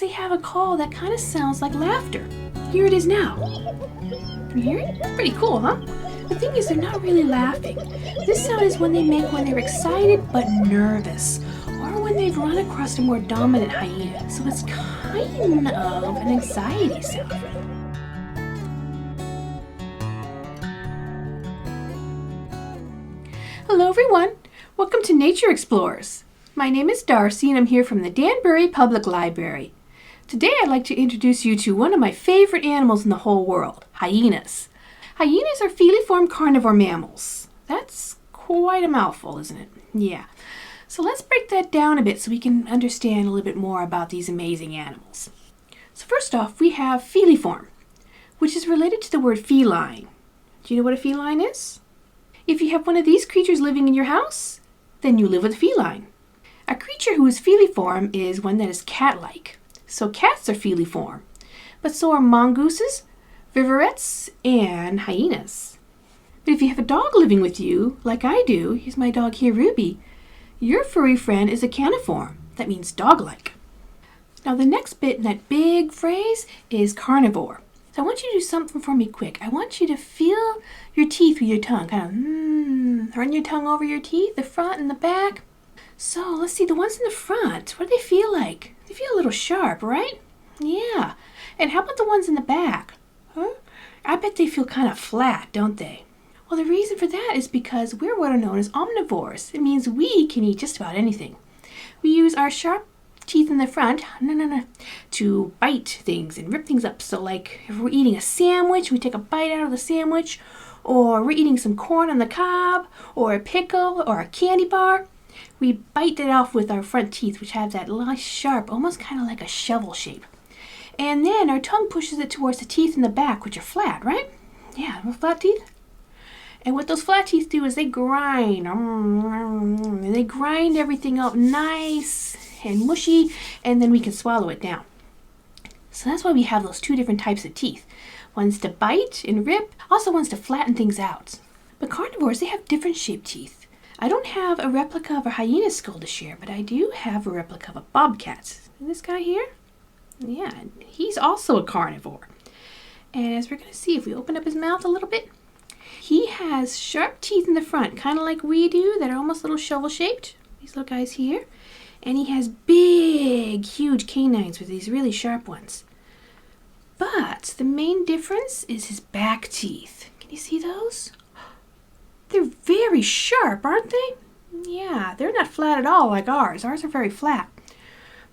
They have a call that kind of sounds like laughter. Here it is now. Can you hear it? Pretty cool, huh? The thing is, they're not really laughing. This sound is one they make when they're excited but nervous, or when they've run across a more dominant hyena. So it's kind of an anxiety sound for them. Hello everyone, welcome to Nature Explorers. My name is Darcy and I'm here from the Danbury Public Library. Today I'd like to introduce you to one of my favorite animals in the whole world, hyenas. Hyenas are feliform carnivore mammals. That's quite a mouthful, isn't it? Yeah. So let's break that down a bit so we can understand a little bit more about these amazing animals. So first off, we have feliform, which is related to the word feline. Do you know what a feline is? If you have one of these creatures living in your house, then you live with a feline. A creature who is feliform is one that is cat-like. So cats are feliform, but so are mongooses, viverets, and hyenas. But if you have a dog living with you, like I do, here's my dog here, Ruby, your furry friend is a caniform. That means dog-like. Now the next bit in that big phrase is carnivore. So I want you to do something for me quick. I want you to feel your teeth with your tongue. Kind of run your tongue over your teeth, the front and the back. So let's see, the ones in the front, what do they feel like? They feel a little sharp, right? Yeah. And how about the ones in the back? Huh? I bet they feel kind of flat, don't they? Well, the reason for that is because we're what are known as omnivores. It means we can eat just about anything. We use our sharp teeth in the front to bite things and rip things up. So like if we're eating a sandwich, we take a bite out of the sandwich, or we're eating some corn on the cob, or a pickle, or a candy bar. We bite it off with our front teeth, which have that nice sharp, almost kind of like a shovel shape. And then our tongue pushes it towards the teeth in the back, which are flat, right? Yeah, flat teeth. And what those flat teeth do is they grind. And they grind everything up nice and mushy, and then we can swallow it down. So that's why we have those two different types of teeth. One's to bite and rip, also one's to flatten things out. But carnivores, they have different shaped teeth. I don't have a replica of a hyena skull to share, but I do have a replica of a bobcat. And this guy here? Yeah, he's also a carnivore. And as we're going to see, if we open up his mouth a little bit, he has sharp teeth in the front, kind of like we do, that are almost little shovel-shaped. These little guys here. And he has big, huge canines with these really sharp ones. But the main difference is his back teeth. Can you see those? They're very sharp, aren't they? Yeah, they're not flat at all like ours. Ours are very flat.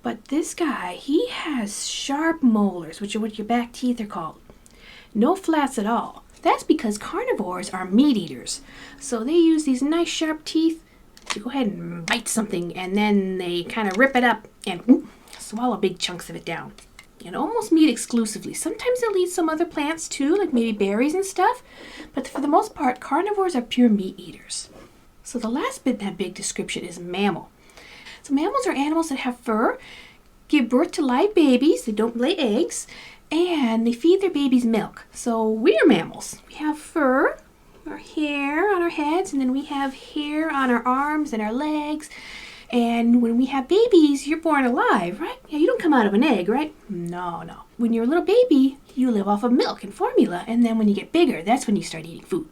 But this guy, he has sharp molars, which are what your back teeth are called. No flats at all. That's because carnivores are meat eaters. So they use these nice sharp teeth to go ahead and bite something, and then they kind of rip it up and swallow big chunks of it down. And almost meat exclusively. Sometimes they'll eat some other plants too, like maybe berries and stuff. But for the most part, carnivores are pure meat eaters. So the last bit in that big description is mammal. So mammals are animals that have fur, give birth to live babies, they don't lay eggs, and they feed their babies milk. So we're mammals. We have fur, our hair on our heads, and then we have hair on our arms and our legs. And when we have babies, you're born alive, right? Yeah, you don't come out of an egg, right? No. When you're a little baby, you live off of milk and formula. And then when you get bigger, that's when you start eating food.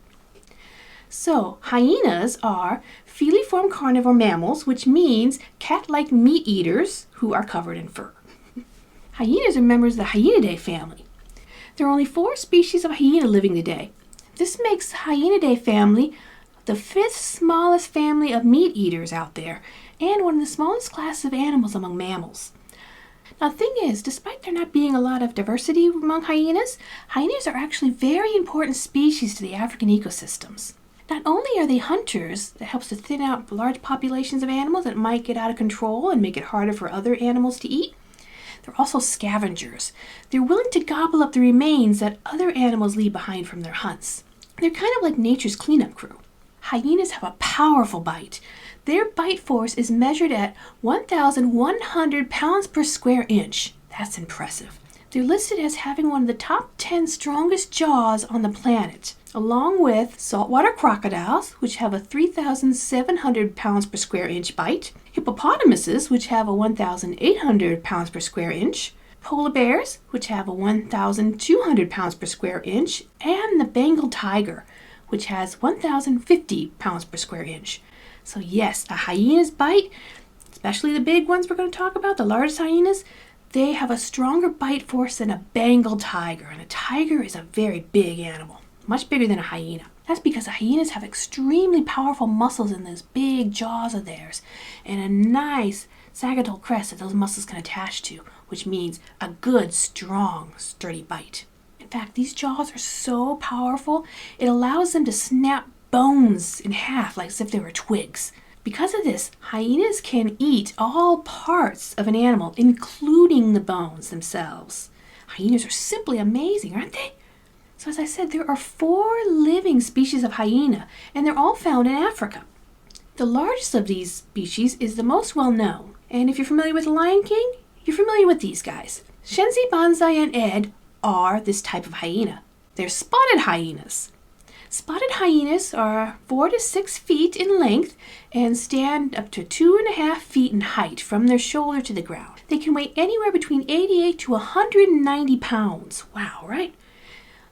So hyenas are feliform carnivore mammals, which means cat-like meat eaters who are covered in fur. Hyenas are members of the Hyenidae family. There are only 4 species of hyena living today. This makes Hyenidae family the 5th smallest family of meat eaters out there, and one of the smallest classes of animals among mammals. Now the thing is, despite there not being a lot of diversity among hyenas are actually very important species to the African ecosystems. Not only are they hunters that helps to thin out large populations of animals that might get out of control and make it harder for other animals to eat, they're also scavengers. They're willing to gobble up the remains that other animals leave behind from their hunts. They're kind of like nature's cleanup crew. Hyenas have a powerful bite. Their bite force is measured at 1,100 pounds per square inch. That's impressive. They're listed as having one of the top 10 strongest jaws on the planet, along with saltwater crocodiles, which have a 3,700 pounds per square inch bite, hippopotamuses, which have a 1,800 pounds per square inch, polar bears, which have a 1,200 pounds per square inch, and the Bengal tiger, which has 1,050 pounds per square inch. So yes, a hyena's bite, especially the big ones we're going to talk about, the largest hyenas, they have a stronger bite force than a Bengal tiger. And a tiger is a very big animal, much bigger than a hyena. That's because the hyenas have extremely powerful muscles in those big jaws of theirs, and a nice sagittal crest that those muscles can attach to, which means a good, strong, sturdy bite. In fact, these jaws are so powerful, it allows them to snap bones in half like as if they were twigs. Because of this, hyenas can eat all parts of an animal, including the bones themselves. Hyenas are simply amazing, aren't they? So as I said, there are 4 living species of hyena, and they're all found in Africa. The largest of these species is the most well known, and if you're familiar with The Lion King, you're familiar with these guys. Shenzi, Banzai, and Ed are this type of hyena. They're spotted hyenas. Spotted hyenas are 4 to 6 feet in length and stand up to 2.5 feet in height from their shoulder to the ground. They can weigh anywhere between 88 to 190 pounds. Wow, right?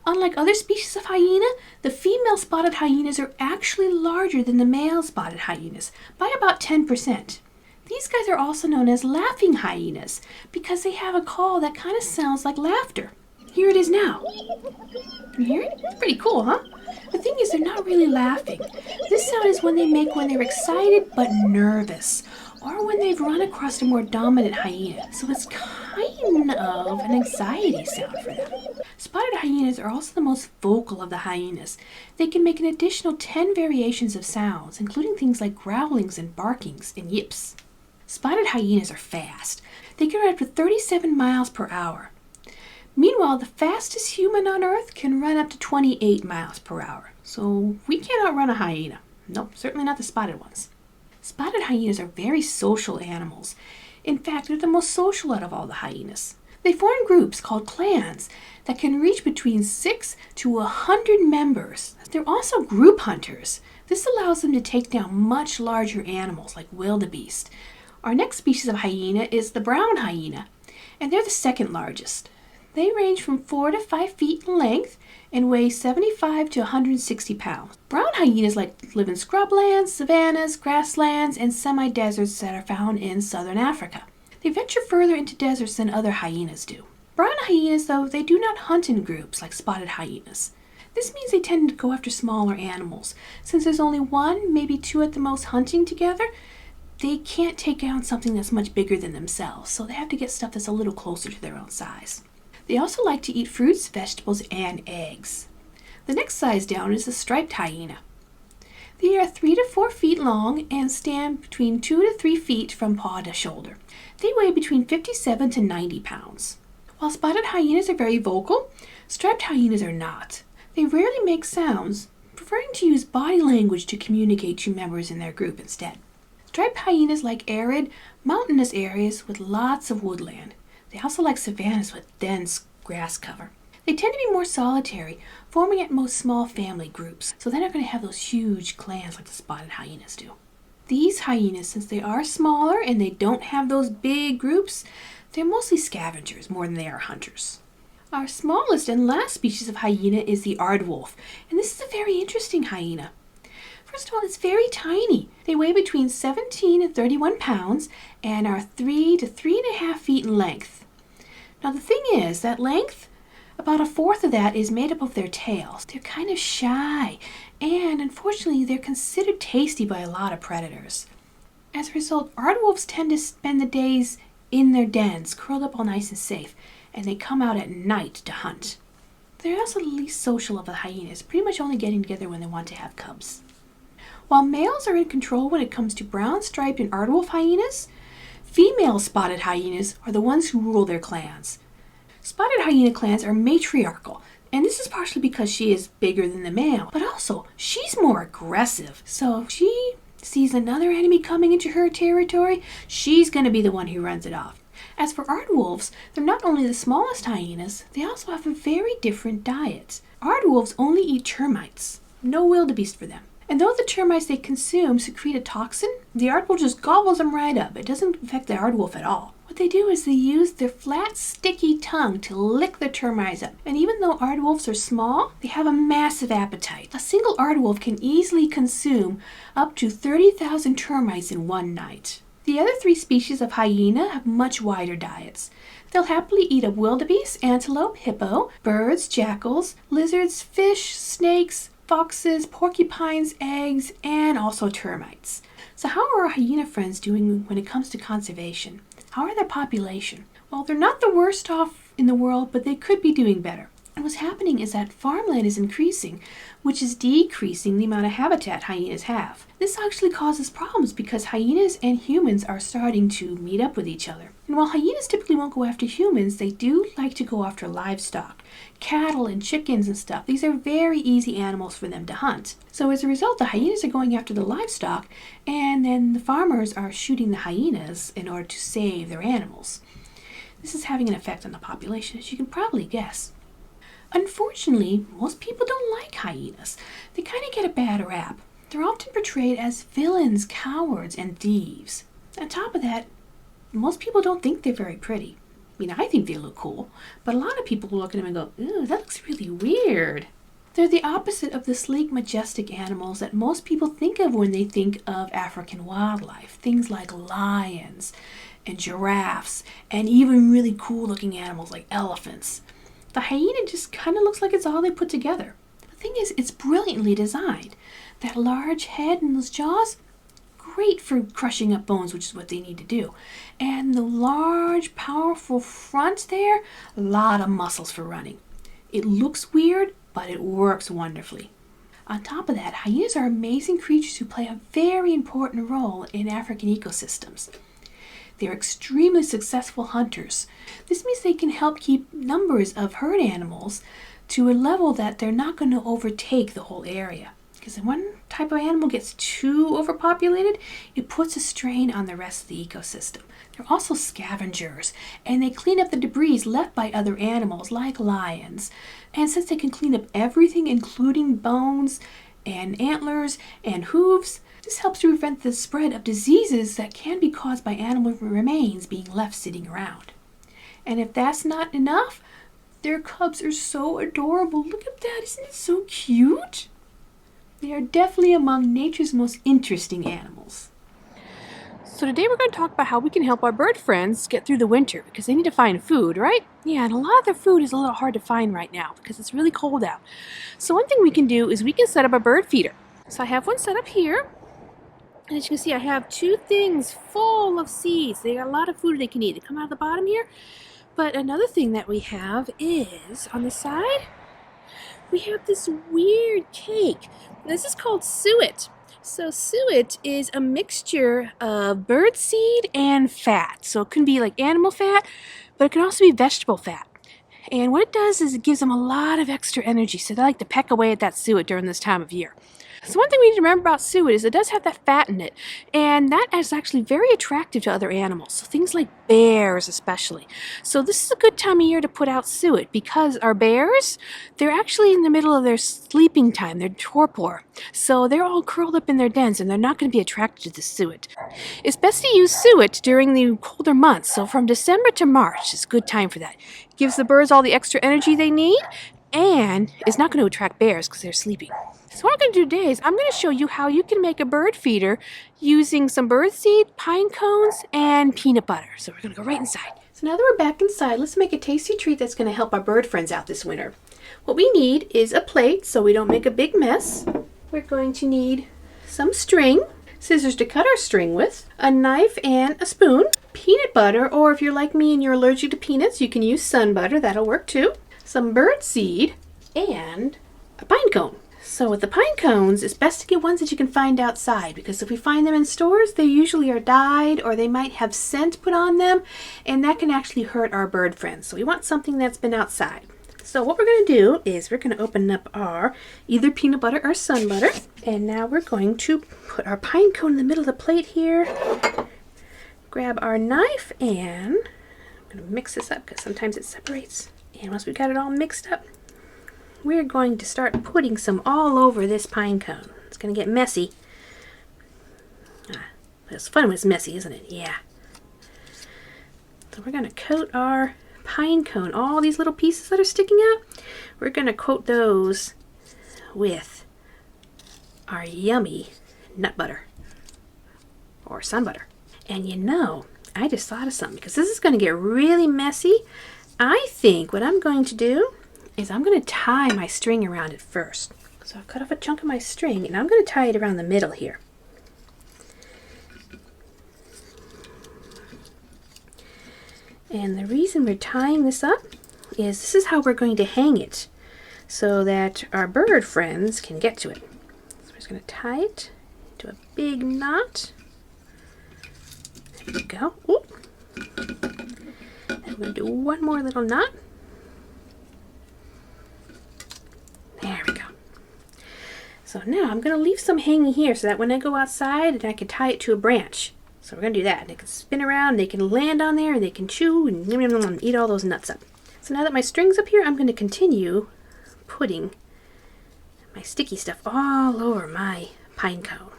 Unlike other species of hyena, the female spotted hyenas are actually larger than the male spotted hyenas by about 10%. These guys are also known as laughing hyenas because they have a call that kind of sounds like laughter. Here it is now. Can you hear it? It's pretty cool, huh? The thing is, they're not really laughing. This sound is when they make when they're excited but nervous, or when they've run across a more dominant hyena. So it's kind of an anxiety sound for them. Spotted hyenas are also the most vocal of the hyenas. They can make an additional 10 variations of sounds, including things like growlings and barkings and yips. Spotted hyenas are fast. They can run up to 37 miles per hour. Meanwhile, the fastest human on Earth can run up to 28 miles per hour. So we cannot run a hyena. Nope, certainly not the spotted ones. Spotted hyenas are very social animals. In fact, they're the most social out of all the hyenas. They form groups called clans that can reach between 6 to 100 members. They're also group hunters. This allows them to take down much larger animals like wildebeest. Our next species of hyena is the brown hyena, and they're the second largest. They range from 4 to 5 feet in length and weigh 75 to 160 pounds. Brown hyenas live in scrublands, savannas, grasslands, and semi-deserts that are found in southern Africa. They venture further into deserts than other hyenas do. Brown hyenas, though, they do not hunt in groups like spotted hyenas. This means they tend to go after smaller animals. Since there's only 1, maybe 2 at the most hunting together, they can't take down something that's much bigger than themselves, so they have to get stuff that's a little closer to their own size. They also like to eat fruits, vegetables, and eggs. The next size down is the striped hyena. They are 3 to 4 feet long and stand between 2 to 3 feet from paw to shoulder. They weigh between 57 to 90 pounds. While spotted hyenas are very vocal, striped hyenas are not. They rarely make sounds, preferring to use body language to communicate to members in their group instead. Striped hyenas like arid, mountainous areas with lots of woodland. They also like savannas with dense grass cover. They tend to be more solitary, forming at most small family groups, so they're not going to have those huge clans like the spotted hyenas do. These hyenas, since they are smaller and they don't have those big groups, they're mostly scavengers more than they are hunters. Our smallest and last species of hyena is the Aardwolf, and this is a very interesting hyena. First of all, it's very tiny. They weigh between 17 and 31 pounds and are 3 to 3.5 feet in length. Now the thing is, that length, about 1/4 of that is made up of their tails. They're kind of shy, and unfortunately they're considered tasty by a lot of predators. As a result, aardwolves tend to spend the days in their dens, curled up all nice and safe, and they come out at night to hunt. They're also the least social of the hyenas, pretty much only getting together when they want to have cubs. While males are in control when it comes to brown, striped, and aardwolf hyenas, female spotted hyenas are the ones who rule their clans. Spotted hyena clans are matriarchal, and this is partially because she is bigger than the male, but also she's more aggressive. So if she sees another enemy coming into her territory, she's going to be the one who runs it off. As for aardwolves, they're not only the smallest hyenas, they also have a very different diet. Aardwolves only eat termites, no wildebeest for them. And though the termites they consume secrete a toxin, the aardwolf just gobbles them right up. It doesn't affect the aardwolf at all. What they do is they use their flat, sticky tongue to lick the termites up. And even though aardwolves are small, they have a massive appetite. A single aardwolf can easily consume up to 30,000 termites in one night. The other three species of hyena have much wider diets. They'll happily eat a wildebeest, antelope, hippo, birds, jackals, lizards, fish, snakes, foxes, porcupines, eggs, and also termites. So how are our hyena friends doing when it comes to conservation? How are their population? Well, they're not the worst off in the world, but they could be doing better. And what's happening is that farmland is increasing, which is decreasing the amount of habitat hyenas have. This actually causes problems because hyenas and humans are starting to meet up with each other. And while hyenas typically won't go after humans, they do like to go after livestock, cattle and chickens and stuff. These are very easy animals for them to hunt. So as a result, the hyenas are going after the livestock, and then the farmers are shooting the hyenas in order to save their animals. This is having an effect on the population, as you can probably guess. Unfortunately, most people don't like hyenas. They kind of get a bad rap. They're often portrayed as villains, cowards, and thieves. On top of that, most people don't think they're very pretty. I mean, I think they look cool, but a lot of people will look at them and go, "Ooh, that looks really weird." They're the opposite of the sleek, majestic animals that most people think of when they think of African wildlife. Things like lions and giraffes, and even really cool-looking animals like elephants. The hyena just kind of looks like it's all they put together. The thing is, it's brilliantly designed. That large head and those jaws, great for crushing up bones, which is what they need to do. And the large, powerful front there, a lot of muscles for running. It looks weird, but it works wonderfully. On top of that, hyenas are amazing creatures who play a very important role in African ecosystems. They're extremely successful hunters. This means they can help keep numbers of herd animals to a level that they're not going to overtake the whole area. Because if one type of animal gets too overpopulated, it puts a strain on the rest of the ecosystem. They're also scavengers, and they clean up the debris left by other animals like lions. And since they can clean up everything, including bones and antlers and hooves, this helps to prevent the spread of diseases that can be caused by animal remains being left sitting around. And if that's not enough, their cubs are so adorable. Look at that, isn't it so cute? They are definitely among nature's most interesting animals. So today we're going to talk about how we can help our bird friends get through the winter because they need to find food, right? Yeah, and a lot of their food is a little hard to find right now because it's really cold out. So one thing we can do is we can set up a bird feeder. So I have one set up here. And as you can see, I have two things full of seeds. They got a lot of food they can eat. They come out of the bottom here. But another thing that we have is, on the side, we have this weird cake. This is called suet. So suet is a mixture of bird seed and fat. So it can be like animal fat, but it can also be vegetable fat. And what it does is it gives them a lot of extra energy. So they like to peck away at that suet during this time of year. So one thing we need to remember about suet is it does have that fat in it, and that is actually very attractive to other animals, so things like bears especially. So this is a good time of year to put out suet because our bears, they're actually in the middle of their sleeping time, their torpor, so they're all curled up in their dens and they're not going to be attracted to the suet. It's best to use suet during the colder months, so from December to March is a good time for that. It gives the birds all the extra energy they need, and it's not going to attract bears because they're sleeping. So what I'm going to do today is I'm going to show you how you can make a bird feeder using some bird seed, pine cones, and peanut butter. So we're going to go right inside. So now that we're back inside, let's make a tasty treat that's going to help our bird friends out this winter. What we need is a plate so we don't make a big mess. We're going to need some string, scissors to cut our string with, a knife and a spoon, peanut butter, or if you're like me and you're allergic to peanuts, you can use SunButter, that'll work too, some bird seed, and a pine cone. So with the pine cones, it's best to get ones that you can find outside because if we find them in stores, they usually are dyed or they might have scent put on them, and that can actually hurt our bird friends. So we want something that's been outside. So what we're going to do is we're going to open up our either peanut butter or SunButter, and now we're going to put our pine cone in the middle of the plate here, grab our knife, and I'm going to mix this up because sometimes it separates. And once we've got it all mixed up, we're going to start putting some all over this pine cone. It's going to get messy. It's fun when it's messy, isn't it? Yeah. So we're going to coat our pine cone, all these little pieces that are sticking out, we're going to coat those with our yummy nut butter or SunButter. And you know, I just thought of something because this is going to get really messy. I think what I'm going to do is I'm going to tie my string around it first. So I've cut off a chunk of my string and I'm going to tie it around the middle here. And the reason we're tying this up is this is how we're going to hang it so that our bird friends can get to it. So we're just going to tie it into a big knot. There we go. Oop. And we're going to do one more little knot. There we go. So now I'm going to leave some hanging here so that when I go outside, I can tie it to a branch. So we're going to do that. They can spin around, they can land on there, and they can chew and eat all those nuts up. So now that my string's up here, I'm going to continue putting my sticky stuff all over my pine cone.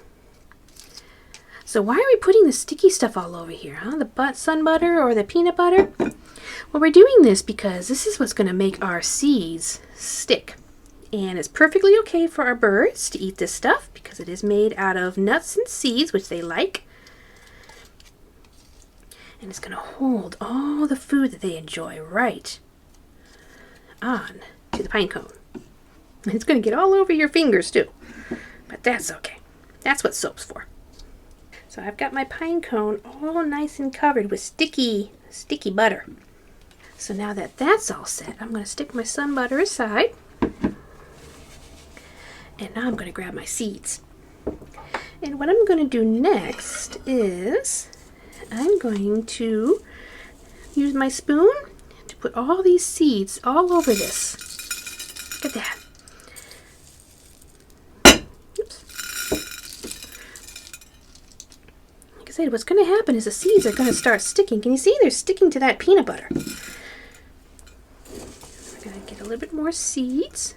So why are we putting the sticky stuff all over here, huh? The SunButter or the peanut butter? Well, we're doing this because this is what's going to make our seeds stick. And it's perfectly okay for our birds to eat this stuff because it is made out of nuts and seeds, which they like. And it's going to hold all the food that they enjoy right on to the pine cone. And it's going to get all over your fingers too. But that's okay. That's what soap's for. So I've got my pine cone all nice and covered with sticky butter. So now that that's all set, I'm going to stick my SunButter aside. And now I'm going to grab my seeds. And what I'm going to do next is I'm going to use my spoon to put all these seeds all over this. Look at that. Oops. Like I said, what's going to happen is the seeds are going to start sticking. Can you see? They're sticking to that peanut butter. We're going to get a little bit more seeds.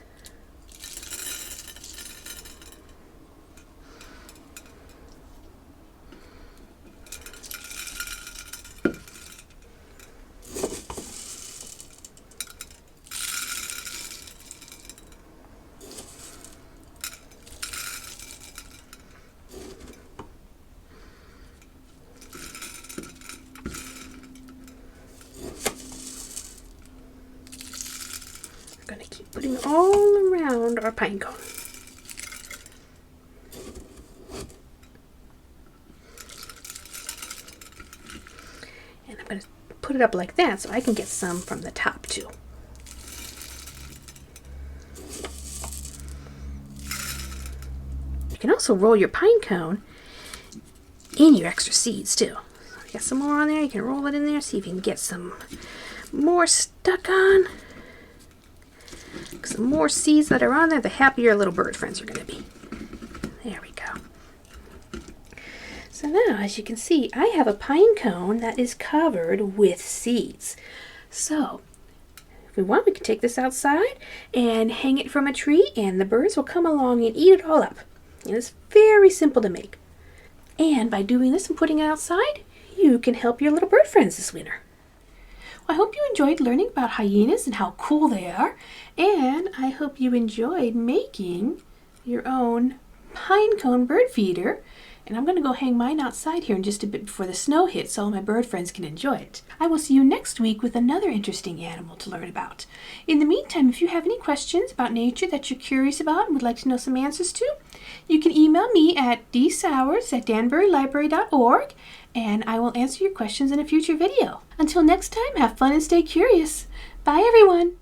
We're going to keep putting all around our pine cone. And I'm going to put it up like that so I can get some from the top too. You can also roll your pine cone in your extra seeds too. So you got some more on there, you can roll it in there, see if you can get some more stuck on. The more seeds that are on there, the happier little bird friends are going to be. There we go. So now, as you can see, I have a pine cone that is covered with seeds. So, if we want, we can take this outside and hang it from a tree, and the birds will come along and eat it all up. And it's very simple to make. And by doing this and putting it outside, you can help your little bird friends this winter. I hope you enjoyed learning about hyenas and how cool they are, and I hope you enjoyed making your own pine cone bird feeder. And I'm going to go hang mine outside here in just a bit before the snow hits so all my bird friends can enjoy it. I will see you next week with another interesting animal to learn about. In the meantime, if you have any questions about nature that you're curious about and would like to know some answers to, you can email me at dsowers@danburylibrary.org, and I will answer your questions in a future video. Until next time, have fun and stay curious. Bye, everyone.